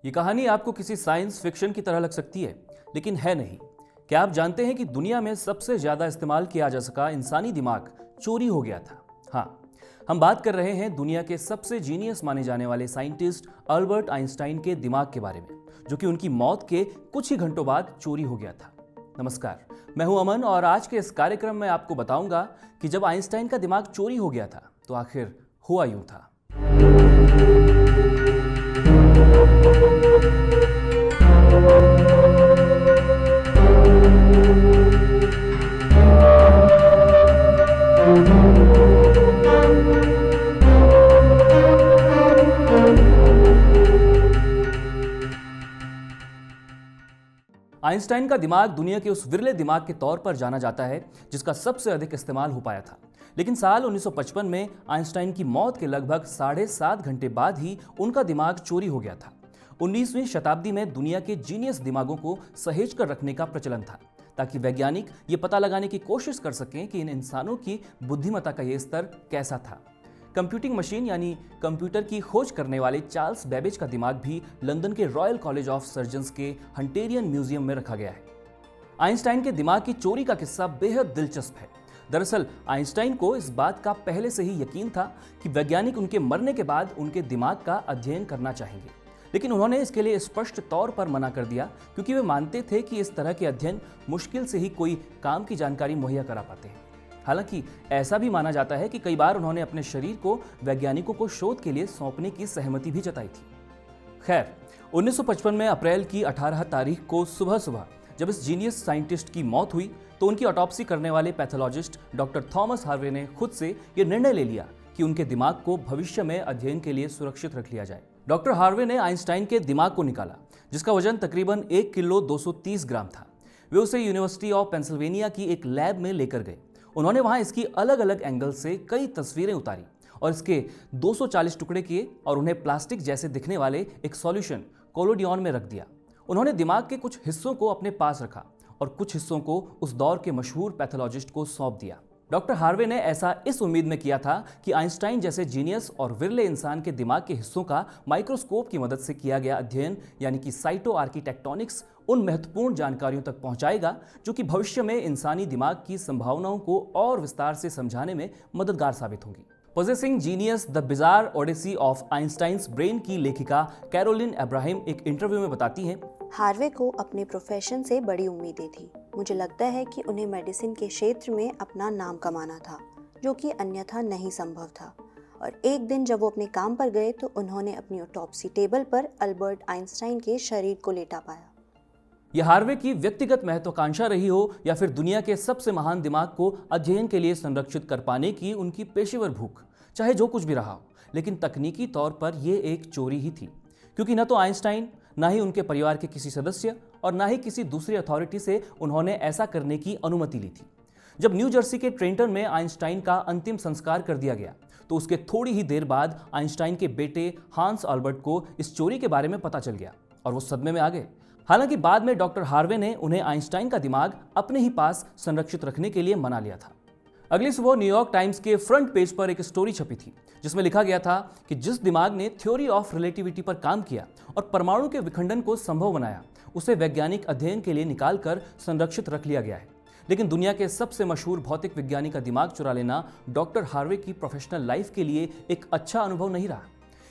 ये कहानी आपको किसी साइंस फिक्शन की तरह लग सकती है, लेकिन है नहीं। क्या आप जानते हैं कि दुनिया में सबसे ज्यादा इस्तेमाल किया जा सका इंसानी दिमाग चोरी हो गया था? हाँ, हम बात कर रहे हैं दुनिया के सबसे जीनियस माने जाने वाले साइंटिस्ट अल्बर्ट आइंस्टाइन के दिमाग के बारे में, जो कि उनकी मौत के कुछ ही घंटों बाद चोरी हो गया था। नमस्कार, मैं हूं अमन और आज के इस कार्यक्रम में आपको बताऊंगा कि जब आइंस्टाइन का दिमाग चोरी हो गया था तो आखिर हुआ यूं था। आइंस्टाइन का दिमाग दुनिया के उस विरले दिमाग के तौर पर जाना जाता है जिसका सबसे अधिक इस्तेमाल हो पाया था। लेकिन साल 1955 में आइंस्टाइन की मौत के लगभग 7.5 घंटे बाद ही उनका दिमाग चोरी हो गया था। 19वीं शताब्दी में दुनिया के जीनियस दिमागों को सहेज कर रखने का प्रचलन था, ताकि वैज्ञानिक ये पता लगाने की कोशिश कर सकें कि इन इंसानों की बुद्धिमत्ता का ये स्तर कैसा था। कंप्यूटिंग मशीन यानी कंप्यूटर की खोज करने वाले चार्ल्स बेबेज का दिमाग भी लंदन के रॉयल कॉलेज ऑफ सर्जन्स के हंटेरियन म्यूजियम में रखा गया है। आइंस्टाइन के दिमाग की चोरी का किस्सा बेहद दिलचस्प है। दरअसल आइंस्टाइन को इस बात का पहले से ही यकीन था कि वैज्ञानिक उनके मरने के बाद उनके दिमाग का अध्ययन करना चाहेंगे, लेकिन उन्होंने इसके लिए स्पष्ट तौर पर मना कर दिया, क्योंकि वे मानते थे कि इस तरह के अध्ययन मुश्किल से ही कोई काम की जानकारी मुहैया करा पाते हैं। हालांकि ऐसा भी माना जाता है कि कई बार उन्होंने अपने शरीर को वैज्ञानिकों को शोध के लिए सौंपने की सहमति भी जताई थी। खैर, 1955 में अप्रैल की 18 तारीख को सुबह सुबह जब इस जीनियस साइंटिस्ट की मौत हुई तो उनकी ऑटोप्सी करने वाले पैथोलॉजिस्ट डॉक्टर थॉमस हार्वे ने खुद से यह निर्णय ले लिया कि उनके दिमाग को भविष्य में अध्ययन के लिए सुरक्षित रख लिया जाए। डॉक्टर हार्वे ने आइंस्टाइन के दिमाग को निकाला, जिसका वजन तकरीबन 1 किलो 230 ग्राम था। वे उसे यूनिवर्सिटी ऑफ पेंसिल्वेनिया की एक लैब में लेकर गए। उन्होंने वहां इसकी अलग अलग एंगल से कई तस्वीरें उतारी और इसके 240 टुकड़े किए और उन्हें प्लास्टिक जैसे दिखने वाले एक सॉल्यूशन कोलोडियन में रख दिया। उन्होंने दिमाग के कुछ हिस्सों को अपने पास रखा और कुछ हिस्सों को उस दौर के मशहूर पैथोलॉजिस्ट को सौंप दिया। डॉक्टर हार्वे ने ऐसा इस उम्मीद में किया था कि आइंस्टाइन जैसे जीनियस और विरले इंसान के दिमाग के हिस्सों का माइक्रोस्कोप की मदद से किया गया अध्ययन यानी कि साइटो आर्किटेक्टोनिक्स उन महत्वपूर्ण जानकारियों तक पहुंचाएगा जो कि भविष्य में इंसानी दिमाग की संभावनाओं को और विस्तार से समझाने में मददगार साबित होंगी। Possessing genius the bizarre Odyssey of Einstein's brain की लेखिका कैरोलिन अब्राहम एक इंटरव्यू में बताती हैं, हार्वे को अपने प्रोफेशन से बड़ी उम्मीदें थी। मुझे लगता है कि उन्हें मेडिसिन के क्षेत्र में अपना नाम कमाना था, जो कि अन्यथा नहीं संभव था। और एक दिन जब वो अपने काम पर गए तो उन्होंने अपनी ऑटोप्सी टेबल पर अल्बर्ट आइंस्टाइन के शरीर को लेटा पाया। यह हार्वे की व्यक्तिगत महत्वाकांक्षा रही हो या फिर दुनिया के सबसे महान दिमाग को अध्ययन के लिए संरक्षित कर पाने की उनकी पेशेवर भूख, चाहे जो कुछ भी रहा हो, लेकिन तकनीकी तौर पर यह एक चोरी ही थी, क्योंकि न तो आइंस्टाइन, ना ही उनके परिवार के किसी सदस्य और ना ही किसी दूसरी अथॉरिटी से उन्होंने ऐसा करने की अनुमति ली थी। जब न्यू जर्सी के ट्रेंटन में आइंस्टाइन का अंतिम संस्कार कर दिया गया तो उसके थोड़ी ही देर बाद आइंस्टाइन के बेटे हांस अल्बर्ट को इस चोरी के बारे में पता चल गया और वो सदमे में आ गए। हालांकि बाद में डॉक्टर हार्वे ने उन्हें आइंस्टाइन का दिमाग अपने ही पास संरक्षित रखने के लिए मना लिया था। अगली सुबह न्यूयॉर्क टाइम्स के फ्रंट पेज पर एक स्टोरी छपी थी जिसमें लिखा गया था कि जिस दिमाग ने थ्योरी ऑफ रिलेटिविटी पर काम किया और परमाणु के विखंडन को संभव बनाया, उसे वैज्ञानिक अध्ययन के लिए निकालकर संरक्षित रख लिया गया है। लेकिन दुनिया के सबसे मशहूर भौतिक विज्ञानी का दिमाग चुरा लेना डॉक्टर हार्वे की प्रोफेशनल लाइफ के लिए एक अच्छा अनुभव नहीं रहा।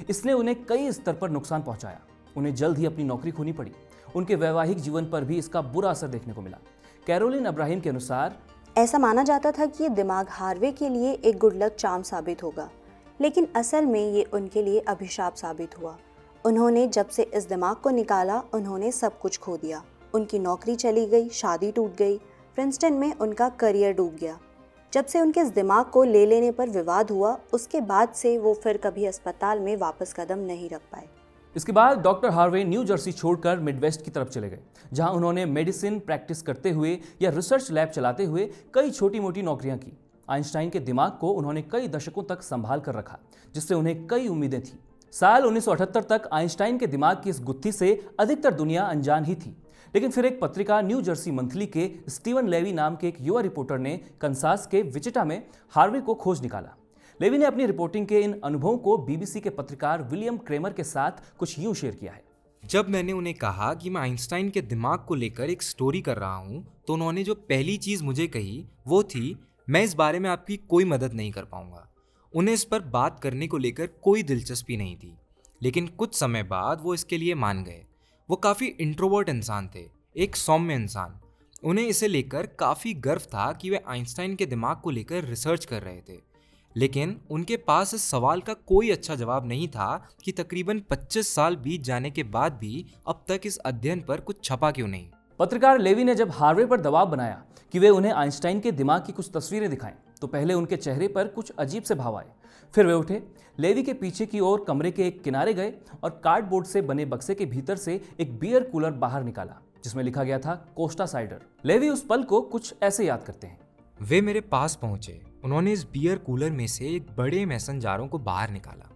इसने उन्हें कई स्तर पर नुकसान पहुंचाया। उन्हें जल्द ही अपनी नौकरी खोनी पड़ी। उनके वैवाहिक जीवन पर भी इसका बुरा असर देखने को मिला। कैरोलिन अब्राहम के अनुसार, ऐसा माना जाता था कि ये दिमाग हार्वे के लिए एक गुड लक चार्म साबित होगा, लेकिन असल में ये उनके लिए अभिशाप साबित हुआ। उन्होंने जब से इस दिमाग को निकाला, उन्होंने सब कुछ खो दिया। उनकी नौकरी चली गई, शादी टूट गई, प्रिंसटन में उनका करियर डूब गया। जब से उनके इस दिमाग को ले लेने पर विवाद हुआ, उसके बाद से वो फिर कभी अस्पताल में वापस कदम नहीं रख पाए। इसके बाद डॉक्टर हार्वे न्यू जर्सी छोड़कर मिडवेस्ट की तरफ चले गए, जहां उन्होंने मेडिसिन प्रैक्टिस करते हुए या रिसर्च लैब चलाते हुए कई छोटी मोटी नौकरियां की। आइंस्टाइन के दिमाग को उन्होंने कई दशकों तक संभाल कर रखा, जिससे उन्हें कई उम्मीदें थी। साल 1978 तक आइंस्टाइन के दिमाग की इस गुत्थी से अधिकतर दुनिया अनजान ही थी, लेकिन फिर एक पत्रिका न्यू जर्सी मंथली के स्टीवन लेवी नाम के एक युवा रिपोर्टर ने कंसास के विचिटा में हार्वे को खोज निकाला। लेवी ने अपनी रिपोर्टिंग के इन अनुभवों को बीबीसी के पत्रकार विलियम क्रेमर के साथ कुछ यूं शेयर किया है। जब मैंने उन्हें कहा कि मैं आइंस्टाइन के दिमाग को लेकर एक स्टोरी कर रहा हूँ, तो उन्होंने जो पहली चीज़ मुझे कही वो थी, मैं इस बारे में आपकी कोई मदद नहीं कर पाऊंगा। उन्हें इस पर बात करने को लेकर कोई दिलचस्पी नहीं थी, लेकिन कुछ समय बाद वो इसके लिए मान गए। वो काफ़ी इंट्रोवर्ट इंसान थे, एक सौम्य इंसान। उन्हें इसे लेकर काफ़ी गर्व था कि वे आइंस्टाइन के दिमाग को लेकर रिसर्च कर रहे थे, लेकिन उनके पास इस सवाल का कोई अच्छा जवाब नहीं था कि तकरीबन 25 साल बीत जाने के बाद भी अब तक इस अध्ययन पर कुछ छपा क्यों नहीं। पत्रकार लेवी ने जब हार्वे पर दबाव बनाया कि वे उन्हें आइंस्टाइन के दिमाग की कुछ तस्वीरें दिखाएं, तो पहले उनके चेहरे पर कुछ अजीब से भाव आए। फिर वे उठे, लेवी के पीछे की ओर कमरे के एक किनारे गए और कार्डबोर्ड से बने बक्से के भीतर से एक बियर कूलर बाहर निकाला, जिसमें लिखा गया था कोस्टा साइडर। लेवी उस पल को कुछ ऐसे याद करते हैं। वे मेरे पास पहुंचे। उन्होंने इस बियर कूलर में से एक बड़े मैसन जारों को बाहर निकाला।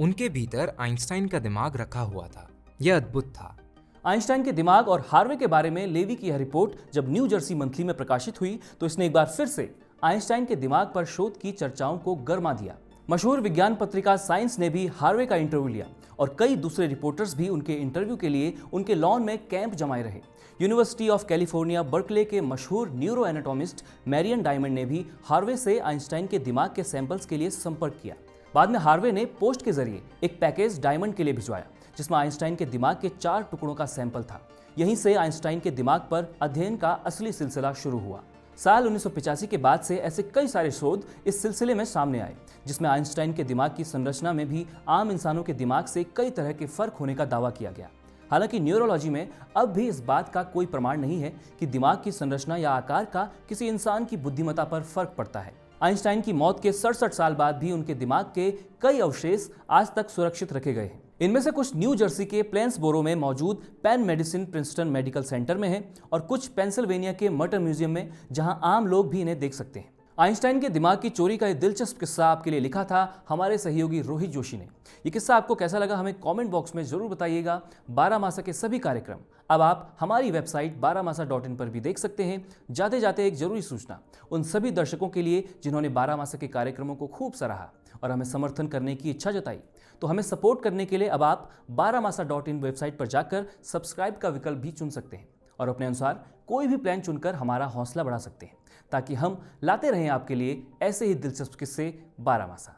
उनके भीतर आइंस्टाइन का दिमाग रखा हुआ था। यह अद्भुत था। आइंस्टाइन के दिमाग और हार्वे के बारे में लेवी की यह रिपोर्ट जब न्यू जर्सी मंथली में प्रकाशित हुई, तो इसने एक बार फिर से आइंस्टाइन के दिमाग पर शोध की चर्चाओं को गरमा दिया। मशहूर विज्ञान पत्रिका साइंस ने भी हार्वे का इंटरव्यू लिया और कई दूसरे रिपोर्टर्स भी उनके इंटरव्यू के लिए उनके लॉन में कैंप जमाए रहे। यूनिवर्सिटी ऑफ कैलिफोर्निया बर्कले के मशहूर न्यूरो एनाटॉमिस्ट मैरियन डायमंड ने भी हार्वे से आइंस्टाइन के दिमाग के सैंपल्स के लिए संपर्क किया। बाद में हार्वे ने पोस्ट के जरिए एक पैकेज डायमंड के लिए भिजवाया, जिसमें आइंस्टाइन के दिमाग के 4 टुकड़ों का सैंपल था। यहीं से आइंस्टाइन के दिमाग पर अध्ययन का असली सिलसिला शुरू हुआ। साल 1985 के बाद से ऐसे कई सारे शोध इस सिलसिले में सामने आए, जिसमें आइंस्टाइन के दिमाग की संरचना में भी आम इंसानों के दिमाग से कई तरह के फर्क होने का दावा किया गया। हालांकि न्यूरोलॉजी में अब भी इस बात का कोई प्रमाण नहीं है कि दिमाग की संरचना या आकार का किसी इंसान की बुद्धिमत्ता पर फर्क पड़ता है। आइंस्टाइन की मौत के 67 साल बाद भी उनके दिमाग के कई अवशेष आज तक सुरक्षित रखे गए हैं। इनमें से कुछ न्यू जर्सी के प्लेन्सबोरो में मौजूद pen medicine Princeton medical centre में है और कुछ पेंसिल्वेनिया के मर्टर म्यूजियम में, जहां आम लोग भी इन्हें देख सकते हैं। आइंस्टाइन के दिमाग की चोरी का एक दिलचस्प किस्सा आपके लिए लिखा था हमारे सहयोगी रोहित जोशी ने। ये किस्सा आपको कैसा लगा हमें कमेंट बॉक्स में जरूर बताइएगा। बारामासा के सभी कार्यक्रम अब आप हमारी वेबसाइट baramasa.in पर भी देख सकते हैं। जाते जाते एक जरूरी सूचना उन सभी दर्शकों के लिए जिन्होंने बारामासा के कार्यक्रमों को खूब सराहा और हमें समर्थन करने की इच्छा जताई, तो हमें सपोर्ट करने के लिए अब आप baramasa.in वेबसाइट पर जाकर सब्सक्राइब का विकल्प भी चुन सकते हैं और अपने अनुसार कोई भी प्लान चुनकर हमारा हौसला बढ़ा सकते हैं, ताकि हम लाते रहें आपके लिए ऐसे ही दिलचस्प किस्से बारामासा।